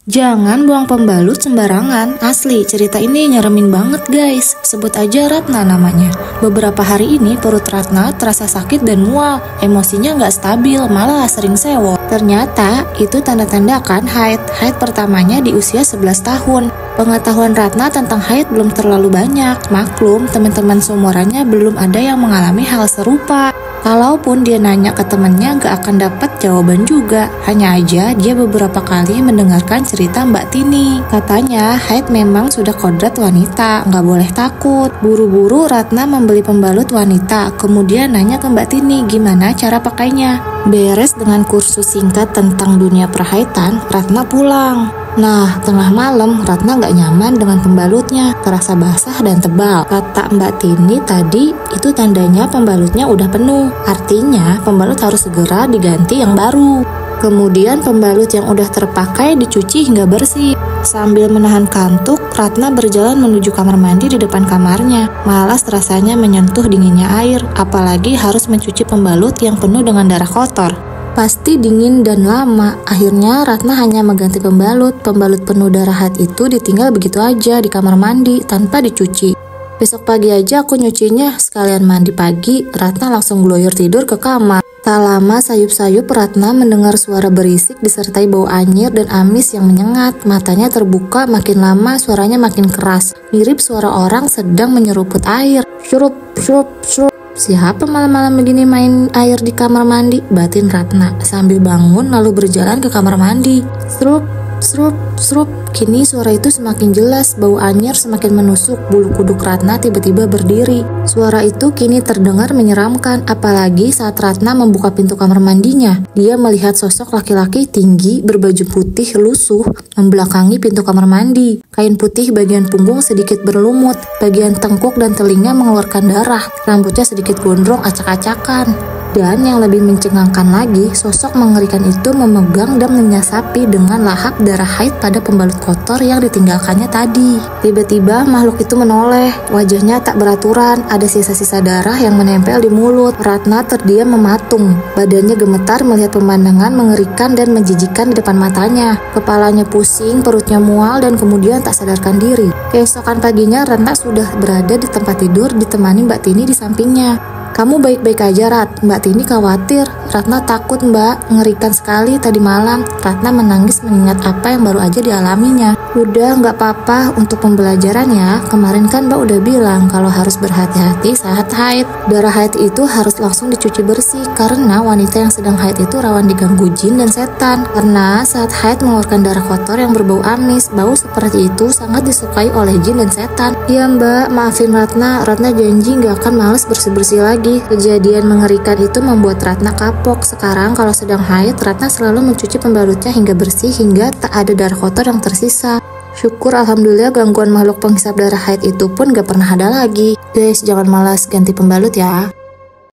Jangan buang pembalut sembarangan. Asli, cerita ini nyeremin banget guys. Sebut aja Ratna namanya. Beberapa hari ini perut Ratna terasa sakit dan mual. Emosinya nggak stabil, malah sering sewot. Ternyata itu tanda-tanda kan haid. Haid pertamanya di usia 11 tahun. Pengetahuan Ratna tentang haid belum terlalu banyak. Maklum, teman-teman seumurannya belum ada yang mengalami hal serupa. Kalaupun dia nanya ke temennya gak akan dapat jawaban juga. Hanya aja dia beberapa kali mendengarkan cerita Mbak Tini. Katanya haid memang sudah kodrat wanita, gak boleh takut. Buru-buru Ratna membeli pembalut wanita, kemudian nanya ke Mbak Tini gimana cara pakainya. Beres dengan kursus singkat tentang dunia perhaitan, Ratna pulang. Nah, tengah malam Ratna gak nyaman dengan pembalutnya, terasa basah dan tebal. Kata Mbak Tini tadi, itu tandanya pembalutnya udah penuh. Artinya, pembalut harus segera diganti yang baru. Kemudian pembalut yang udah terpakai dicuci hingga bersih. Sambil menahan kantuk, Ratna berjalan menuju kamar mandi di depan kamarnya. Malas rasanya menyentuh dinginnya air, apalagi harus mencuci pembalut yang penuh dengan darah kotor. Pasti dingin dan lama. Akhirnya Ratna hanya mengganti pembalut. Pembalut penuh darah haid itu ditinggal begitu aja di kamar mandi tanpa dicuci. Besok pagi aja aku nyucinya, sekalian mandi pagi. Ratna langsung gloyor tidur ke kamar. Tak lama sayup-sayup Ratna mendengar suara berisik disertai bau anyir dan amis yang menyengat. Matanya terbuka, makin lama suaranya makin keras. Mirip suara orang sedang menyeruput air. Syurup, syurup, syurup. Siapa malam-malam begini main air di kamar mandi? Batin Ratna sambil bangun lalu berjalan ke kamar mandi. Srup, srup, srup. Kini suara itu semakin jelas, bau anyir semakin menusuk. Bulu kuduk Ratna tiba-tiba berdiri. Suara itu kini terdengar menyeramkan, apalagi saat Ratna membuka pintu kamar mandinya. Dia melihat sosok laki-laki tinggi berbaju putih lusuh membelakangi pintu kamar mandi. Kain putih bagian punggung sedikit berlumut, bagian tengkuk dan telinga mengeluarkan darah. Rambutnya sedikit gondrong acak-acakan. Dan yang lebih mencengangkan lagi, sosok mengerikan itu memegang dan menyasapi dengan lahap darah haid pada pembalut kotor yang ditinggalkannya tadi. Tiba-tiba makhluk itu menoleh, wajahnya tak beraturan, ada sisa-sisa darah yang menempel di mulut. Ratna terdiam mematung, badannya gemetar melihat pemandangan mengerikan dan menjijikan di depan matanya. Kepalanya pusing, perutnya mual dan kemudian tak sadarkan diri. Keesokan paginya Ratna sudah berada di tempat tidur ditemani Mbak Tini di sampingnya. Kamu baik-baik aja, Rat? Mbak Tini khawatir. Ratna takut, Mbak. Mengerikan sekali tadi malam. Ratna menangis mengingat apa yang baru aja dialaminya. Udah, nggak apa-apa untuk pembelajaran ya. Kemarin kan Mbak udah bilang kalau harus berhati-hati saat haid. Darah haid itu harus langsung dicuci bersih karena wanita yang sedang haid itu rawan diganggu jin dan setan. Karena saat haid mengeluarkan darah kotor yang berbau amis. Bau seperti itu sangat disukai oleh jin dan setan. Iya, Mbak. Maafin Ratna. Ratna janji nggak akan males bersih-bersih lagi. Kejadian mengerikan itu membuat Ratna kapok. Sekarang kalau sedang haid, Ratna selalu mencuci pembalutnya hingga bersih hingga tak ada darah kotor yang tersisa. Syukur alhamdulillah gangguan makhluk penghisap darah haid itu pun gak pernah ada lagi. Guys, jangan malas ganti pembalut ya.